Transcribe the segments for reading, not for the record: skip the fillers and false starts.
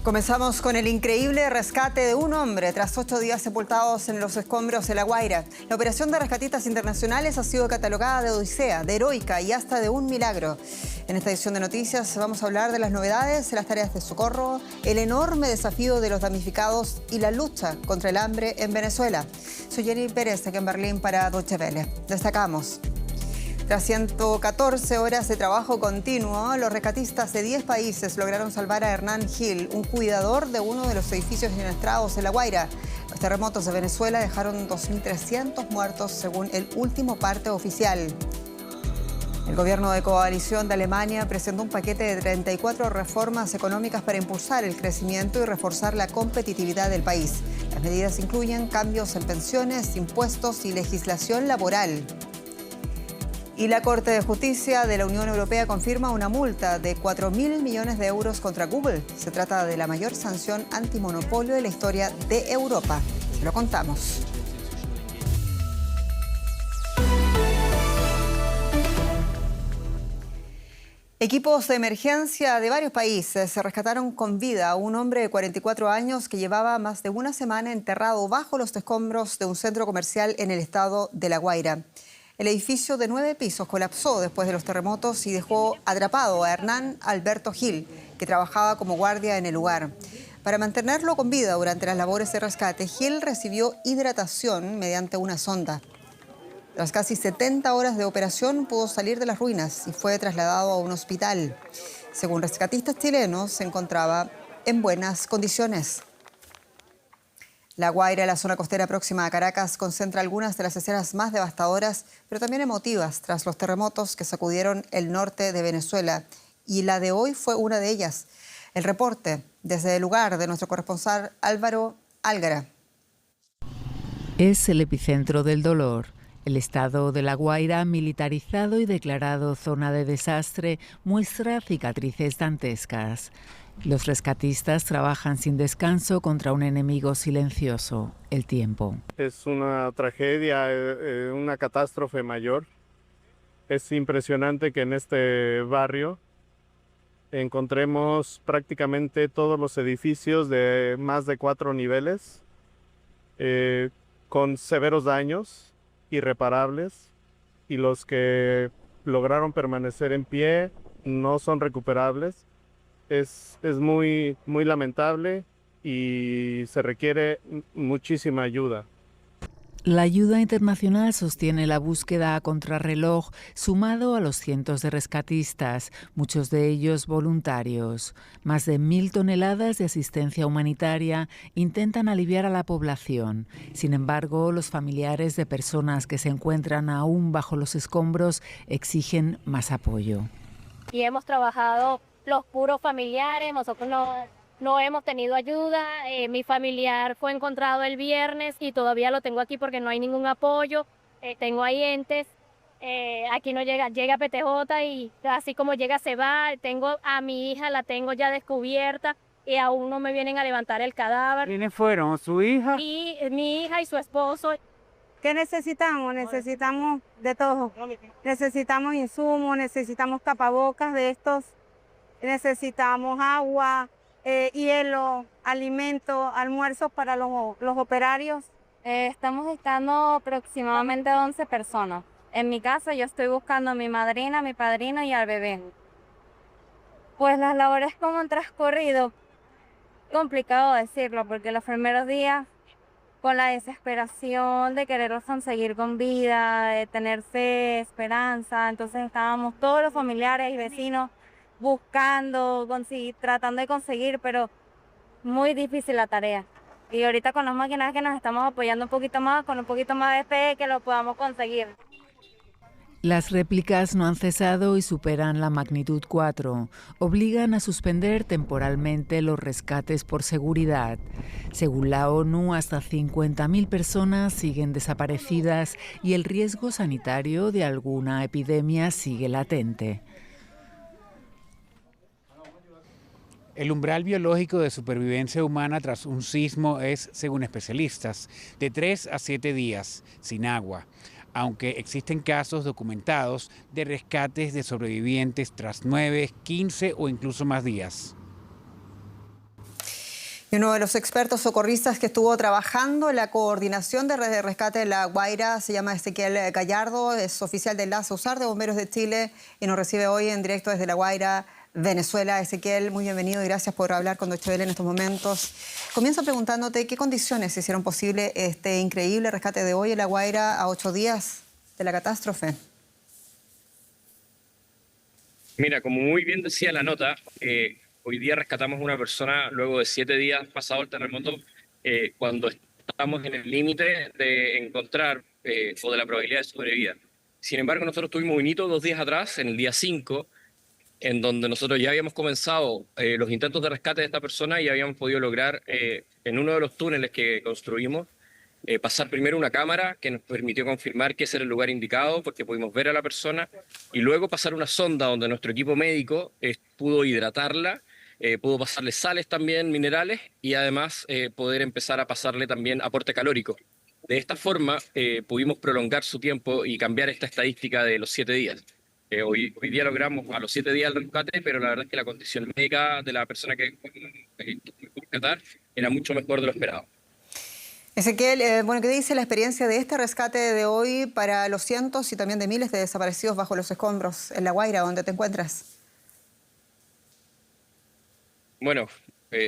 Comenzamos con el increíble rescate de un hombre tras 8 días sepultados en los escombros de La Guaira. La operación de rescatistas internacionales ha sido catalogada de odisea, de heroica y hasta de un milagro. En esta edición de noticias vamos a hablar de las novedades, las tareas de socorro, el enorme desafío de los damnificados y la lucha contra el hambre en Venezuela. Soy Jenny Pérez, aquí en Berlín para Deutsche Welle. Destacamos. Tras 114 horas de trabajo continuo, los rescatistas de 10 países lograron salvar a Hernán Gil, un cuidador de uno de los edificios siniestrados en La Guaira. Los terremotos de Venezuela dejaron 2.300 muertos según el último parte oficial. El gobierno de coalición de Alemania presentó un paquete de 34 reformas económicas para impulsar el crecimiento y reforzar la competitividad del país. Las medidas incluyen cambios en pensiones, impuestos y legislación laboral. Y la Corte de Justicia de la Unión Europea confirma una multa de 4.000 millones de euros contra Google. Se trata de la mayor sanción antimonopolio de la historia de Europa. Se lo contamos. Equipos de emergencia de varios países se rescataron con vida a un hombre de 44 años que llevaba más de una semana enterrado bajo los escombros de un centro comercial en el estado de La Guaira. El edificio de 9 pisos colapsó después de los terremotos y dejó atrapado a Hernán Alberto Gil, que trabajaba como guardia en el lugar. Para mantenerlo con vida durante las labores de rescate, Gil recibió hidratación mediante una sonda. Tras casi 70 horas de operación, pudo salir de las ruinas y fue trasladado a un hospital. Según rescatistas chilenos, se encontraba en buenas condiciones. La Guaira, la zona costera próxima a Caracas, concentra algunas de las escenas más devastadoras, pero también emotivas, tras los terremotos que sacudieron el norte de Venezuela. Y la de hoy fue una de ellas. El reporte desde el lugar de nuestro corresponsal Álvaro Algara. Es el epicentro del dolor. El estado de La Guaira, militarizado y declarado zona de desastre, muestra cicatrices dantescas. Los rescatistas trabajan sin descanso contra un enemigo silencioso, el tiempo. Es una tragedia, una catástrofe mayor. Es impresionante que en este barrio encontremos prácticamente todos los edificios de más de 4 niveles con severos daños irreparables, y los que lograron permanecer en pie no son recuperables. Es muy lamentable y se requiere muchísima ayuda. La ayuda internacional sostiene la búsqueda a contrarreloj, sumado a los cientos de rescatistas, muchos de ellos voluntarios. Más de 1.000 toneladas de asistencia humanitaria intentan aliviar a la población. Sin embargo, los familiares de personas que se encuentran aún bajo los escombros exigen más apoyo. Y hemos trabajado los puros familiares, nosotros no hemos tenido ayuda. Mi familiar fue encontrado el viernes y todavía lo tengo aquí porque no hay ningún apoyo. Tengo ahí entes, aquí no llega PTJ y así como llega se va. Tengo a mi hija, la tengo ya descubierta y aún no me vienen a levantar el cadáver. ¿Quiénes fueron? ¿Su hija? Y mi hija y su esposo. ¿Qué necesitamos? Necesitamos de todo. Necesitamos insumos, necesitamos tapabocas de estos, necesitamos agua, hielo, alimento, almuerzos para los operarios. Estamos buscando aproximadamente 11 personas. En mi caso yo estoy buscando a mi madrina, a mi padrino y al bebé. Pues las labores como han transcurrido, complicado decirlo, porque los primeros días con la desesperación de quererlos conseguir con vida, de tener fe, esperanza, entonces estábamos todos los familiares y vecinos buscando, tratando de conseguir, pero muy difícil la tarea. Y ahorita con las máquinas que nos estamos apoyando un poquito más, con un poquito más de fe que lo podamos conseguir. Las réplicas no han cesado y superan la magnitud 4. Obligan a suspender temporalmente los rescates por seguridad. Según la ONU, hasta 50.000 personas siguen desaparecidas y el riesgo sanitario de alguna epidemia sigue latente. El umbral biológico de supervivencia humana tras un sismo es, según especialistas, de 3 a 7 días, sin agua, aunque existen casos documentados de rescates de sobrevivientes tras 9, 15 o incluso más días. Y uno de los expertos socorristas que estuvo trabajando en la coordinación de rescate de La Guaira se llama Ezequiel Gallardo, es oficial de enlace USAR de Bomberos de Chile y nos recibe hoy en directo desde La Guaira, Venezuela. Ezequiel, muy bienvenido y gracias por hablar con Deutsche Welle en estos momentos. Comienzo preguntándote qué condiciones hicieron posible este increíble rescate de hoy en La Guaira a 8 días de la catástrofe. Mira, como muy bien decía la nota, hoy día rescatamos a una persona luego de 7 días pasado el terremoto, cuando estamos en el límite de encontrar o de la probabilidad de sobrevida. Sin embargo, nosotros tuvimos un hito 2 días atrás, en el día 5, en donde nosotros ya habíamos comenzado los intentos de rescate de esta persona y habíamos podido lograr en uno de los túneles que construimos pasar primero una cámara que nos permitió confirmar que ese era el lugar indicado porque pudimos ver a la persona y luego pasar una sonda donde nuestro equipo médico pudo hidratarla, pudo pasarle sales también, minerales y además poder empezar a pasarle también aporte calórico. De esta forma pudimos prolongar su tiempo y cambiar esta estadística de los 7 días. Hoy día logramos a los 7 días el rescate, pero la verdad es que la condición médica de la persona que rescatar era mucho mejor de lo esperado. Ezequiel, bueno, ¿qué dice la experiencia de este rescate de hoy para los cientos y también de miles de desaparecidos bajo los escombros en La Guaira, donde te encuentras? Bueno,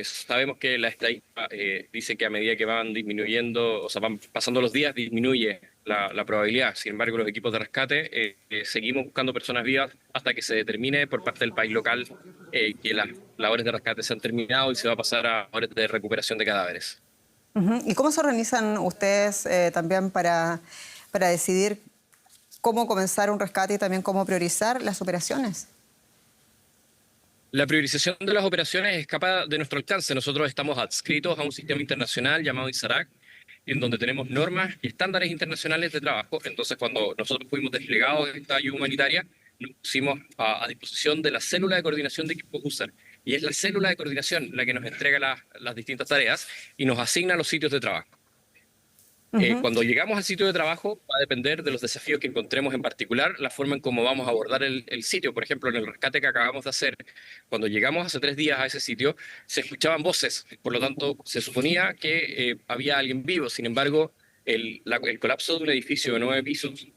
sabemos que la estadística dice que a medida que van disminuyendo, o sea, van pasando los días, disminuye la probabilidad. Sin embargo, los equipos de rescate seguimos buscando personas vivas hasta que se determine por parte del país local que las labores de rescate se han terminado y se va a pasar a labores de recuperación de cadáveres. ¿Y cómo se organizan ustedes también para decidir cómo comenzar un rescate y también cómo priorizar las operaciones? La priorización de las operaciones escapa de nuestro alcance. Nosotros estamos adscritos a un sistema internacional llamado ISARAC, en donde tenemos normas y estándares internacionales de trabajo. Entonces, cuando nosotros fuimos desplegados en esta ayuda humanitaria, nos pusimos a disposición de la célula de coordinación de equipos USAR. Y es la célula de coordinación la que nos entrega las distintas tareas y nos asigna los sitios de trabajo. Cuando llegamos al sitio de trabajo va a depender de los desafíos que encontremos en particular, la forma en cómo vamos a abordar el sitio. Por ejemplo, en el rescate que acabamos de hacer, cuando llegamos hace 3 días a ese sitio, se escuchaban voces, por lo tanto se suponía que había alguien vivo. Sin embargo, el colapso de un edificio de 9 pisos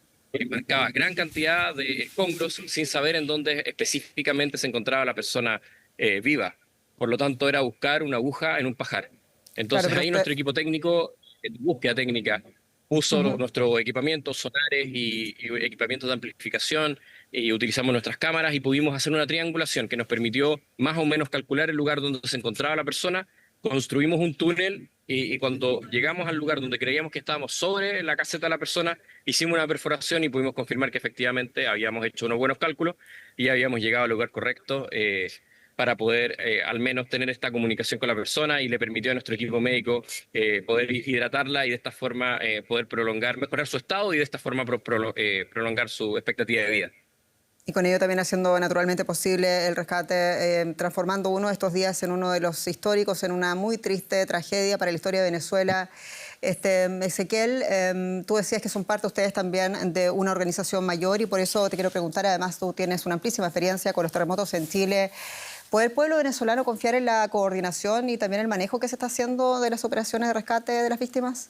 marcaba gran cantidad de escombros sin saber en dónde específicamente se encontraba la persona viva. Por lo tanto, era buscar una aguja en un pajar. Entonces claro, ahí nuestro equipo técnico de búsqueda técnica puso nuestros equipamientos, sonares y equipamientos de amplificación y utilizamos nuestras cámaras y pudimos hacer una triangulación que nos permitió más o menos calcular el lugar donde se encontraba la persona. Construimos un túnel y cuando llegamos al lugar donde creíamos que estábamos sobre la caseta de la persona, hicimos una perforación y pudimos confirmar que efectivamente habíamos hecho unos buenos cálculos y habíamos llegado al lugar correcto para poder al menos tener esta comunicación con la persona y le permitió a nuestro equipo médico poder hidratarla y de esta forma poder mejorar su estado y de esta forma prolongar su expectativa de vida. Y con ello también haciendo naturalmente posible el rescate, transformando uno de estos días en uno de los históricos, en una muy triste tragedia para la historia de Venezuela. Ezequiel, tú decías que son parte ustedes también de una organización mayor y por eso te quiero preguntar, además tú tienes una amplísima experiencia con los terremotos en Chile. ¿Puede el pueblo venezolano confiar en la coordinación y también el manejo que se está haciendo de las operaciones de rescate de las víctimas?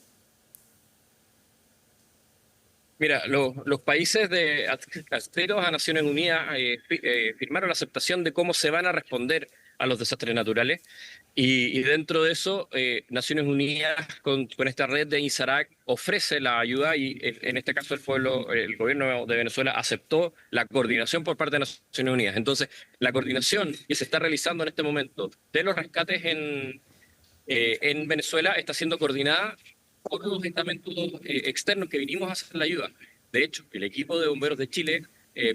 Mira, los países adscritos a Naciones Unidas firmaron la aceptación de cómo se van a responder a los desastres naturales y dentro de eso Naciones Unidas con esta red de ISARAC ofrece la ayuda y en este caso el gobierno de Venezuela aceptó la coordinación por parte de Naciones Unidas. Entonces, la coordinación que se está realizando en este momento de los rescates en Venezuela está siendo coordinada por los estamentos externos que vinimos a hacer la ayuda. De hecho, el equipo de bomberos de Chile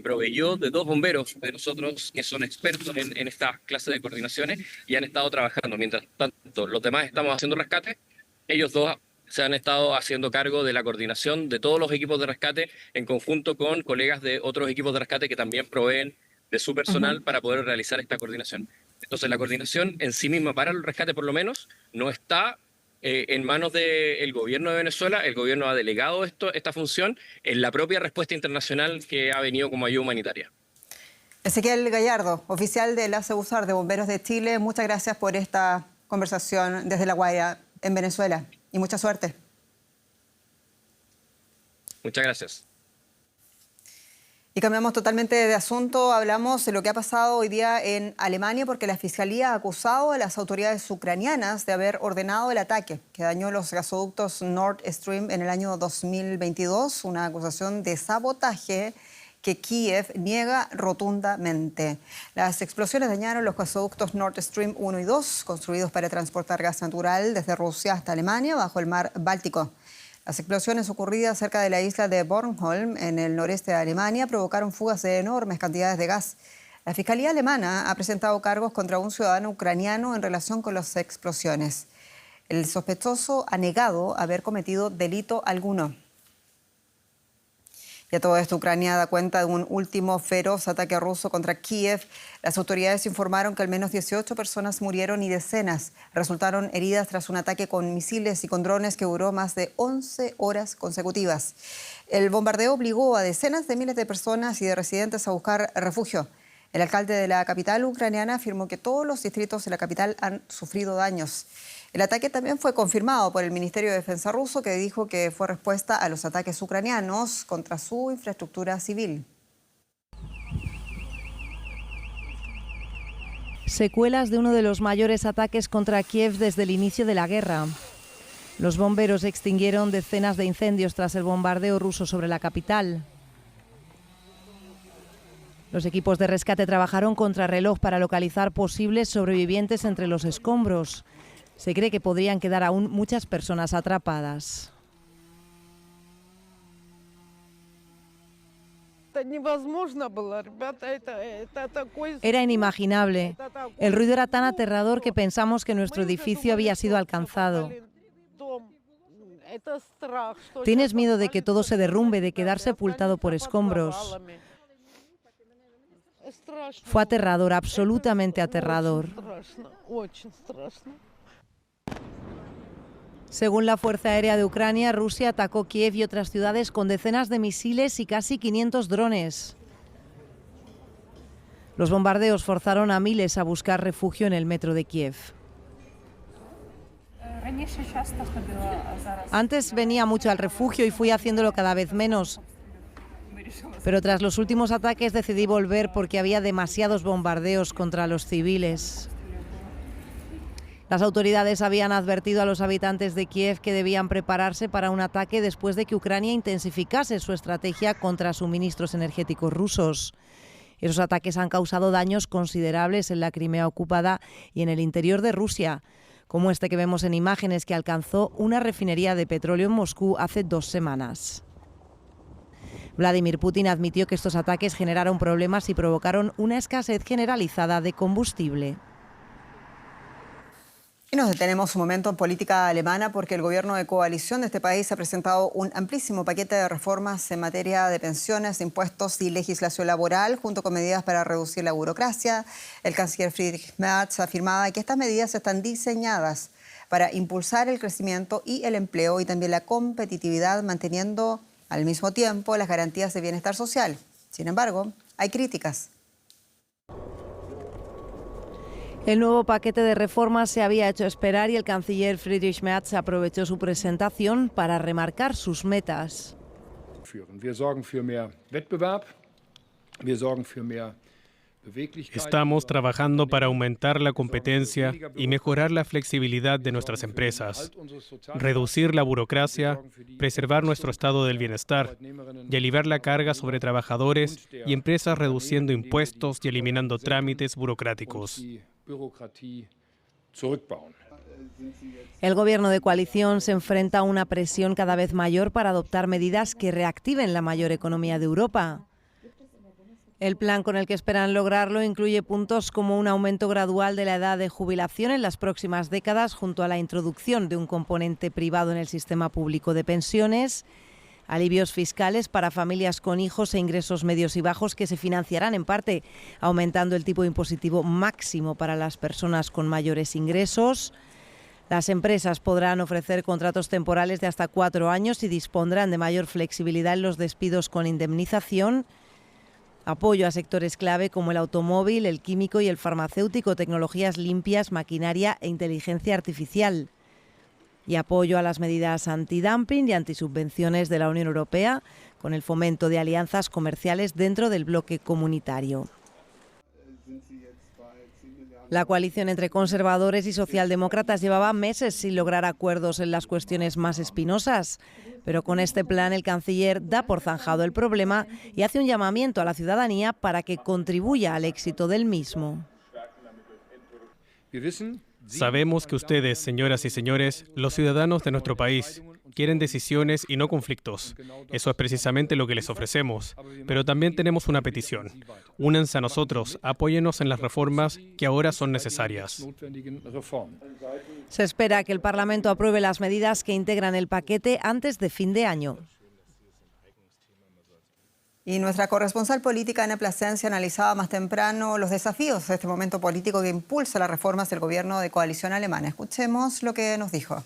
proveyó de 2 bomberos de nosotros que son expertos en esta clase de coordinaciones y han estado trabajando. Mientras tanto, los demás estamos haciendo rescate, ellos 2 se han estado haciendo cargo de la coordinación de todos los equipos de rescate en conjunto con colegas de otros equipos de rescate que también proveen de su personal para poder realizar esta coordinación. Entonces, la coordinación en sí misma para el rescate, por lo menos, no está en manos del gobierno de Venezuela. El gobierno ha delegado esta función en la propia respuesta internacional que ha venido como ayuda humanitaria. Ezequiel Gallardo, oficial de enlace USAR de Bomberos de Chile, muchas gracias por esta conversación desde La Guaira, en Venezuela. Y mucha suerte. Muchas gracias. Y cambiamos totalmente de asunto, hablamos de lo que ha pasado hoy día en Alemania porque la Fiscalía ha acusado a las autoridades ucranianas de haber ordenado el ataque que dañó los gasoductos Nord Stream en el año 2022, una acusación de sabotaje que Kiev niega rotundamente. Las explosiones dañaron los gasoductos Nord Stream 1 y 2, construidos para transportar gas natural desde Rusia hasta Alemania bajo el mar Báltico. Las explosiones ocurridas cerca de la isla de Bornholm, en el noreste de Alemania, provocaron fugas de enormes cantidades de gas. La Fiscalía alemana ha presentado cargos contra un ciudadano ucraniano en relación con las explosiones. El sospechoso ha negado haber cometido delito alguno. Y a todo esto, Ucrania da cuenta de un último feroz ataque ruso contra Kiev. Las autoridades informaron que al menos 18 personas murieron y decenas resultaron heridas tras un ataque con misiles y con drones que duró más de 11 horas consecutivas. El bombardeo obligó a decenas de miles de personas y de residentes a buscar refugio. El alcalde de la capital ucraniana afirmó que todos los distritos de la capital han sufrido daños. El ataque también fue confirmado por el Ministerio de Defensa ruso, que dijo que fue respuesta a los ataques ucranianos contra su infraestructura civil. Secuelas de uno de los mayores ataques contra Kiev desde el inicio de la guerra. Los bomberos extinguieron decenas de incendios tras el bombardeo ruso sobre la capital. Los equipos de rescate trabajaron contrarreloj para localizar posibles sobrevivientes entre los escombros. Se cree que podrían quedar aún muchas personas atrapadas. Era inimaginable. El ruido era tan aterrador que pensamos que nuestro edificio había sido alcanzado. Tienes miedo de que todo se derrumbe, de quedar sepultado por escombros. Fue aterrador, absolutamente aterrador. Según la Fuerza Aérea de Ucrania, Rusia atacó Kiev y otras ciudades con decenas de misiles y casi 500 drones. Los bombardeos forzaron a miles a buscar refugio en el metro de Kiev. Antes venía mucho al refugio y fui haciéndolo cada vez menos. Pero tras los últimos ataques decidí volver porque había demasiados bombardeos contra los civiles. Las autoridades habían advertido a los habitantes de Kiev que debían prepararse para un ataque después de que Ucrania intensificase su estrategia contra suministros energéticos rusos. Esos ataques han causado daños considerables en la Crimea ocupada y en el interior de Rusia, como este que vemos en imágenes que alcanzó una refinería de petróleo en Moscú hace 2 semanas. Vladimir Putin admitió que estos ataques generaron problemas y provocaron una escasez generalizada de combustible. Y nos detenemos un momento en política alemana porque el gobierno de coalición de este país ha presentado un amplísimo paquete de reformas en materia de pensiones, impuestos y legislación laboral, junto con medidas para reducir la burocracia. El canciller Friedrich Merz afirmaba que estas medidas están diseñadas para impulsar el crecimiento y el empleo y también la competitividad, manteniendo al mismo tiempo las garantías de bienestar social. Sin embargo, hay críticas. El nuevo paquete de reformas se había hecho esperar y el canciller Friedrich Merz aprovechó su presentación para remarcar sus metas. Estamos trabajando para aumentar la competencia y mejorar la flexibilidad de nuestras empresas, reducir la burocracia, preservar nuestro estado del bienestar y aliviar la carga sobre trabajadores y empresas reduciendo impuestos y eliminando trámites burocráticos. El gobierno de coalición se enfrenta a una presión cada vez mayor para adoptar medidas que reactiven la mayor economía de Europa. El plan con el que esperan lograrlo incluye puntos como un aumento gradual de la edad de jubilación en las próximas décadas, junto a la introducción de un componente privado en el sistema público de pensiones, alivios fiscales para familias con hijos e ingresos medios y bajos que se financiarán en parte aumentando el tipo impositivo máximo para las personas con mayores ingresos. Las empresas podrán ofrecer contratos temporales de hasta 4 años y dispondrán de mayor flexibilidad en los despidos con indemnización. Apoyo a sectores clave como el automóvil, el químico y el farmacéutico, tecnologías limpias, maquinaria e inteligencia artificial. Y apoyo a las medidas antidumping y antisubvenciones de la Unión Europea, con el fomento de alianzas comerciales dentro del bloque comunitario. La coalición entre conservadores y socialdemócratas llevaba meses sin lograr acuerdos en las cuestiones más espinosas, pero con este plan el canciller da por zanjado el problema y hace un llamamiento a la ciudadanía para que contribuya al éxito del mismo. Sabemos que ustedes, señoras y señores, los ciudadanos de nuestro país, quieren decisiones y no conflictos. Eso es precisamente lo que les ofrecemos. Pero también tenemos una petición. Únanse a nosotros, apóyennos en las reformas que ahora son necesarias. Se espera que el Parlamento apruebe las medidas que integran el paquete antes de fin de año. Y nuestra corresponsal política, Ana Plasencia, analizaba más temprano los desafíos de este momento político que impulsa las reformas del gobierno de coalición alemana. Escuchemos lo que nos dijo.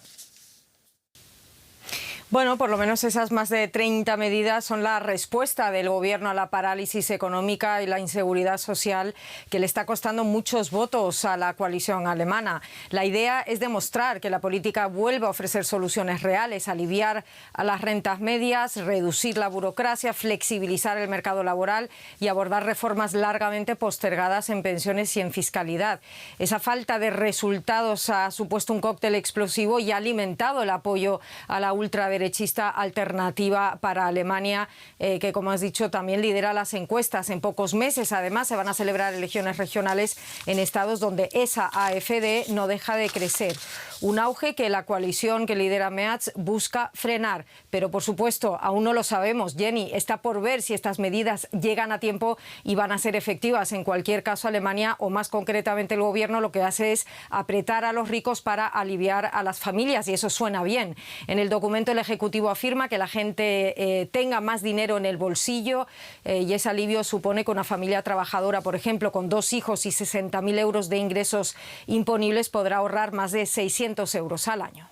Bueno, por lo menos esas más de 30 medidas son la respuesta del gobierno a la parálisis económica y la inseguridad social que le está costando muchos votos a la coalición alemana. La idea es demostrar que la política vuelve a ofrecer soluciones reales, aliviar a las rentas medias, reducir la burocracia, flexibilizar el mercado laboral y abordar reformas largamente postergadas en pensiones y en fiscalidad. Esa falta de resultados ha supuesto un cóctel explosivo y ha alimentado el apoyo a la ultraderechista Alternativa para Alemania, que, como has dicho, también lidera las encuestas. En pocos meses, además, se van a celebrar elecciones regionales en estados donde esa AfD no deja de crecer. Un auge que la coalición que lidera Merz busca frenar. Pero, por supuesto, aún no lo sabemos. Jenny, está por ver si estas medidas llegan a tiempo y van a ser efectivas. En cualquier caso, Alemania, o más concretamente el gobierno, lo que hace es apretar a los ricos para aliviar a las familias, y eso suena bien. En el documento el Ejecutivo afirma que la gente tenga más dinero en el bolsillo y ese alivio supone que una familia trabajadora, por ejemplo, con 2 hijos y 60.000 euros de ingresos imponibles podrá ahorrar más de 600 euros al año.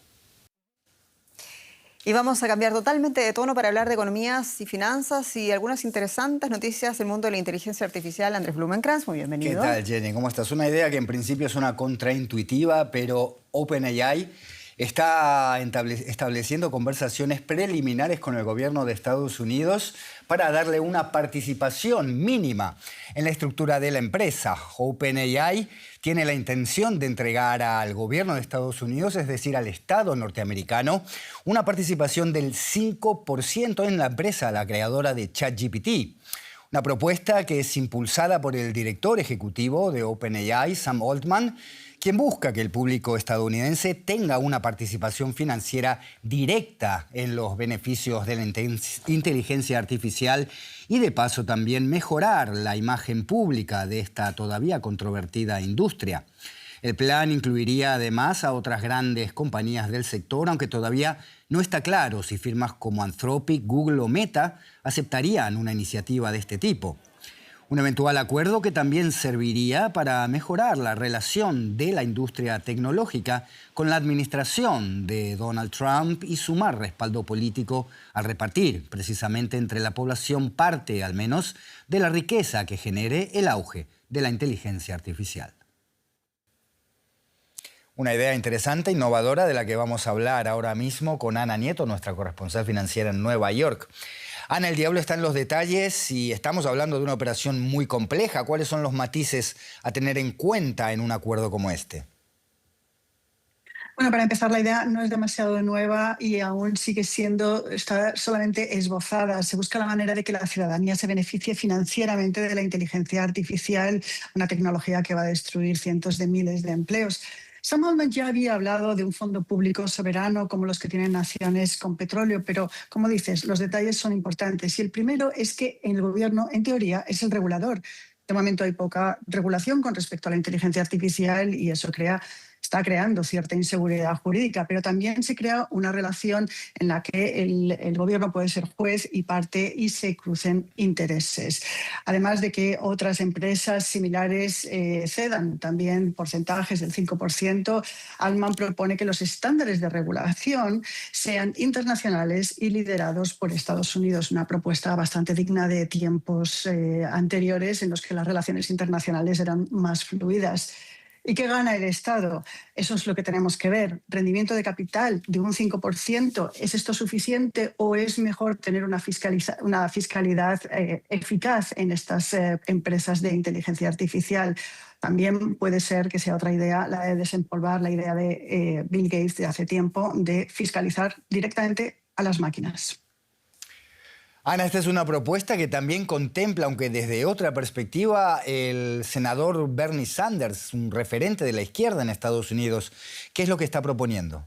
Y vamos a cambiar totalmente de tono para hablar de economías y finanzas y algunas interesantes noticias del mundo de la inteligencia artificial. Andrés Blumenkrantz, muy bienvenido. ¿Qué tal, Jenny? ¿Cómo estás? Una idea que en principio suena contraintuitiva, pero OpenAI está estableciendo conversaciones preliminares con el gobierno de Estados Unidos para darle una participación mínima en la estructura de la empresa. OpenAI tiene la intención de entregar al gobierno de Estados Unidos, es decir, al Estado norteamericano, una participación del 5% en la empresa, la creadora de ChatGPT. Una propuesta que es impulsada por el director ejecutivo de OpenAI, Sam Altman, quien busca que el público estadounidense tenga una participación financiera directa en los beneficios de la inteligencia artificial y de paso también mejorar la imagen pública de esta todavía controvertida industria. El plan incluiría además a otras grandes compañías del sector, aunque todavía no está claro si firmas como Anthropic, Google o Meta aceptarían una iniciativa de este tipo. Un eventual acuerdo que también serviría para mejorar la relación de la industria tecnológica con la administración de Donald Trump y sumar respaldo político al repartir precisamente entre la población parte, al menos, de la riqueza que genere el auge de la inteligencia artificial. Una idea interesante, innovadora, de la que vamos a hablar ahora mismo con Ana Nieto, nuestra corresponsal financiera en Nueva York. Ana, el diablo está en los detalles y estamos hablando de una operación muy compleja. ¿Cuáles son los matices a tener en cuenta en un acuerdo como este? Bueno, para empezar, la idea no es demasiado nueva y aún sigue siendo, está solamente esbozada. Se busca la manera de que la ciudadanía se beneficie financieramente de la inteligencia artificial, una tecnología que va a destruir cientos de miles de empleos. Sam Altman ya había hablado de un fondo público soberano como los que tienen naciones con petróleo, pero, como dices, los detalles son importantes. Y el primero es que el gobierno, en teoría, es el regulador. De momento hay poca regulación con respecto a la inteligencia artificial y eso crea está creando cierta inseguridad jurídica, pero también se crea una relación en la que el gobierno puede ser juez y parte y se crucen intereses. Además de que otras empresas similares cedan también porcentajes del 5%, Altman propone que los estándares de regulación sean internacionales y liderados por Estados Unidos, una propuesta bastante digna de tiempos anteriores en los que las relaciones internacionales eran más fluidas. ¿Y qué gana el Estado? Eso es lo que tenemos que ver. Rendimiento de capital de un 5%. ¿Es esto suficiente o es mejor tener una fiscalidad eficaz en estas empresas de inteligencia artificial? También puede ser que sea otra idea la de desempolvar la idea de Bill Gates de hace tiempo de fiscalizar directamente a las máquinas. Ana, esta es una propuesta que también contempla, aunque desde otra perspectiva, el senador Bernie Sanders, un referente de la izquierda en Estados Unidos. ¿Qué es lo que está proponiendo?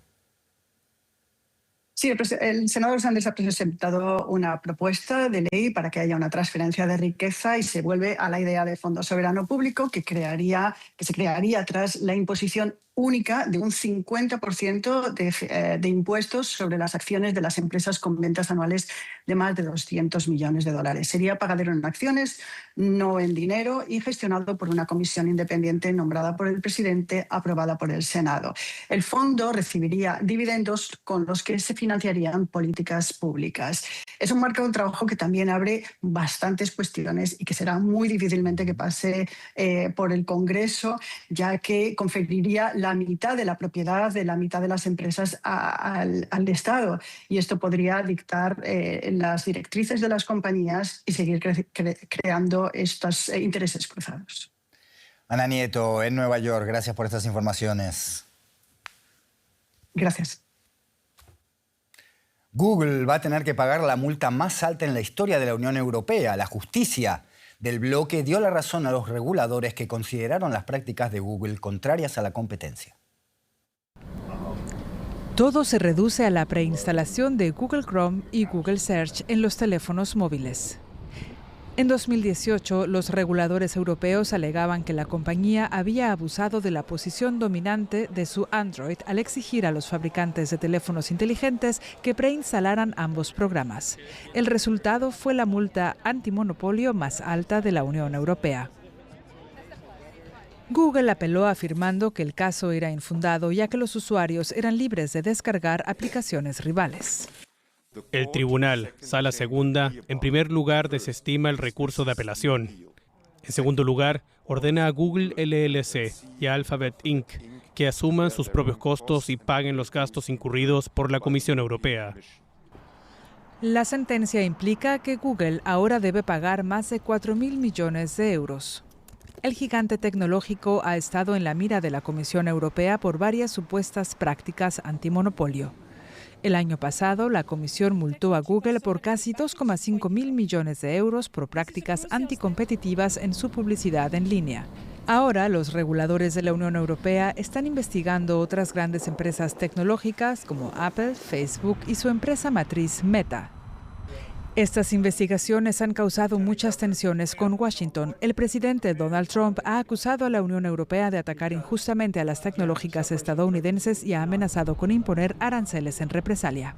Sí, el senador Sanders ha presentado una propuesta de ley para que haya una transferencia de riqueza y se vuelve a la idea de fondo soberano público que se crearía tras la imposición única de un 50% de impuestos sobre las acciones de las empresas con ventas anuales de más de 200 millones de dólares. Sería pagadero en acciones, no en dinero, y gestionado por una comisión independiente nombrada por el presidente, aprobada por el Senado. El fondo recibiría dividendos con los que se financiarían políticas públicas. Es un marco de trabajo que también abre bastantes cuestiones y que será muy difícilmente que pase por el Congreso, ya que conferiría la mitad de la propiedad de la mitad de las empresas al Estado. Y esto podría dictar las directrices de las compañías y seguir creando estos intereses cruzados. Ana Nieto, en Nueva York, gracias por estas informaciones. Gracias. Google va a tener que pagar la multa más alta en la historia de la Unión Europea. La justicia del bloque dio la razón a los reguladores que consideraron las prácticas de Google contrarias a la competencia. Todo se reduce a la preinstalación de Google Chrome y Google Search en los teléfonos móviles. En 2018, los reguladores europeos alegaban que la compañía había abusado de la posición dominante de su Android al exigir a los fabricantes de teléfonos inteligentes que preinstalaran ambos programas. El resultado fue la multa antimonopolio más alta de la Unión Europea. Google apeló afirmando que el caso era infundado ya que los usuarios eran libres de descargar aplicaciones rivales. El tribunal, Sala Segunda, en primer lugar desestima el recurso de apelación. En segundo lugar, ordena a Google LLC y a Alphabet Inc. que asuman sus propios costos y paguen los gastos incurridos por la Comisión Europea. La sentencia implica que Google ahora debe pagar más de 4.000 millones de euros. El gigante tecnológico ha estado en la mira de la Comisión Europea por varias supuestas prácticas antimonopolio. El año pasado, la Comisión multó a Google por casi 2,5 mil millones de euros por prácticas anticompetitivas en su publicidad en línea. Ahora, los reguladores de la Unión Europea están investigando otras grandes empresas tecnológicas como Apple, Facebook y su empresa matriz Meta. Estas investigaciones han causado muchas tensiones con Washington. El presidente Donald Trump ha acusado a la Unión Europea de atacar injustamente a las tecnológicas estadounidenses y ha amenazado con imponer aranceles en represalia.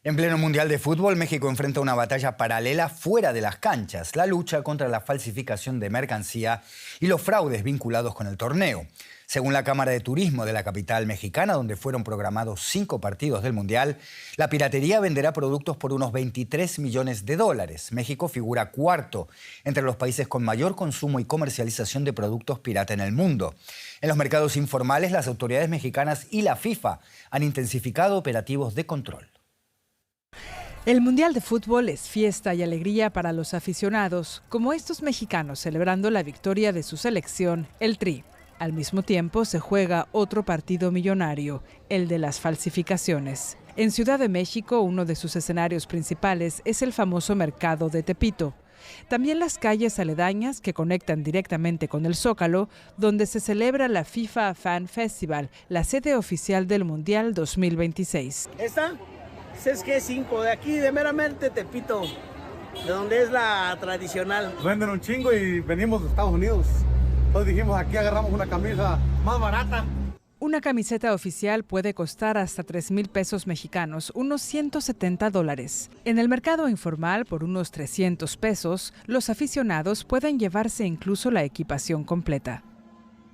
En pleno Mundial de Fútbol, México enfrenta una batalla paralela fuera de las canchas, la lucha contra la falsificación de mercancía y los fraudes vinculados con el torneo. Según la Cámara de Turismo de la capital mexicana, donde fueron programados 5 partidos del Mundial, la piratería venderá productos por unos 23 millones de dólares. México figura cuarto entre los países con mayor consumo y comercialización de productos pirata en el mundo. En los mercados informales, las autoridades mexicanas y la FIFA han intensificado operativos de control. El Mundial de Fútbol es fiesta y alegría para los aficionados, como estos mexicanos celebrando la victoria de su selección, el Tri. Al mismo tiempo se juega otro partido millonario, el de las falsificaciones. En Ciudad de México, uno de sus escenarios principales es el famoso mercado de Tepito. También las calles aledañas que conectan directamente con el Zócalo, donde se celebra la FIFA Fan Festival, la sede oficial del Mundial 2026. Esta es G5, de aquí, de meramente Tepito, de donde es la tradicional. Venden un chingo y venimos de Estados Unidos. Entonces dijimos, aquí agarramos una camisa más barata. Una camiseta oficial puede costar hasta 3,000 pesos mexicanos, unos $170. En el mercado informal, por unos 300 pesos, los aficionados pueden llevarse incluso la equipación completa.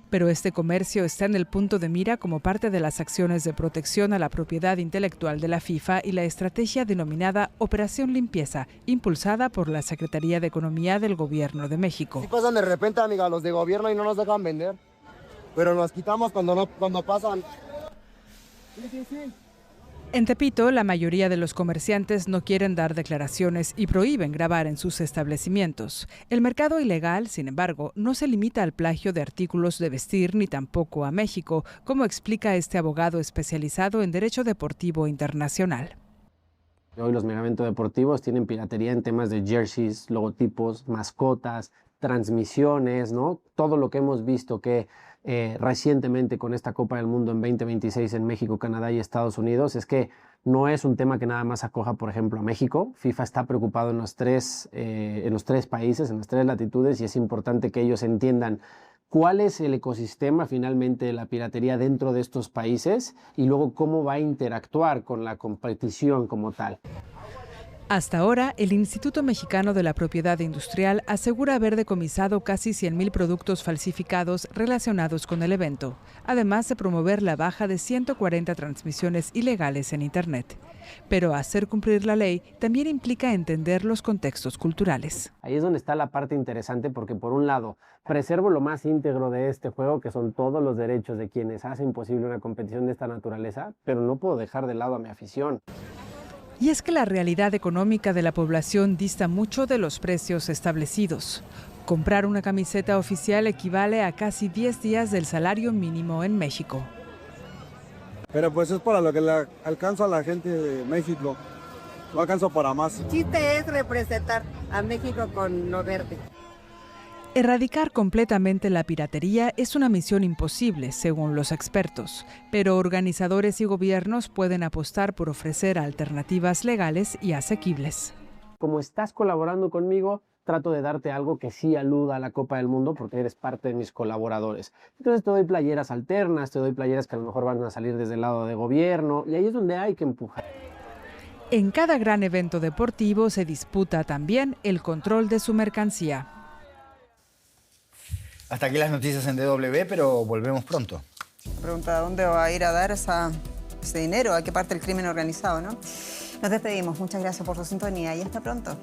Pero este comercio está en el punto de mira como parte de las acciones de protección a la propiedad intelectual de la FIFA y la estrategia denominada Operación Limpieza, impulsada por la Secretaría de Economía del Gobierno de México. Si pasan de repente, amiga, los de gobierno y no nos dejan vender. Pero nos quitamos cuando pasan. Sí. En Tepito, la mayoría de los comerciantes no quieren dar declaraciones y prohíben grabar en sus establecimientos. El mercado ilegal, sin embargo, no se limita al plagio de artículos de vestir ni tampoco a México, como explica este abogado especializado en Derecho Deportivo Internacional. Hoy los megaeventos deportivos tienen piratería en temas de jerseys, logotipos, mascotas, transmisiones, ¿no? Todo lo que hemos visto que recientemente con esta Copa del Mundo en 2026 en México, Canadá y Estados Unidos es que no es un tema que nada más acoja, por ejemplo, a México. FIFA está preocupado en los tres países, en las 3 latitudes, y es importante que ellos entiendan cuál es el ecosistema finalmente de la piratería dentro de estos países y luego cómo va a interactuar con la competición como tal. Hasta ahora, el Instituto Mexicano de la Propiedad Industrial asegura haber decomisado casi 100,000 productos falsificados relacionados con el evento, además de promover la baja de 140 transmisiones ilegales en Internet. Pero hacer cumplir la ley también implica entender los contextos culturales. Ahí es donde está la parte interesante porque, por un lado, preservo lo más íntegro de este juego, que son todos los derechos de quienes hacen posible una competición de esta naturaleza, pero no puedo dejar de lado a mi afición. Y es que la realidad económica de la población dista mucho de los precios establecidos. Comprar una camiseta oficial equivale a casi 10 días del salario mínimo en México. Pero pues es para lo que le alcanza a la gente de México. No alcanzo para más. El chiste es representar a México con lo verde. Erradicar completamente la piratería es una misión imposible, según los expertos, pero organizadores y gobiernos pueden apostar por ofrecer alternativas legales y asequibles. Como estás colaborando conmigo, trato de darte algo que sí aluda a la Copa del Mundo porque eres parte de mis colaboradores. Entonces te doy playeras alternas, te doy playeras que a lo mejor van a salir desde el lado de gobierno, y ahí es donde hay que empujar. En cada gran evento deportivo se disputa también el control de su mercancía. Hasta aquí las noticias en DW, pero volvemos pronto. Pregunta, ¿a dónde va a ir a dar ese dinero? ¿A qué parte del crimen organizado, no? Nos despedimos. Muchas gracias por su sintonía y hasta pronto.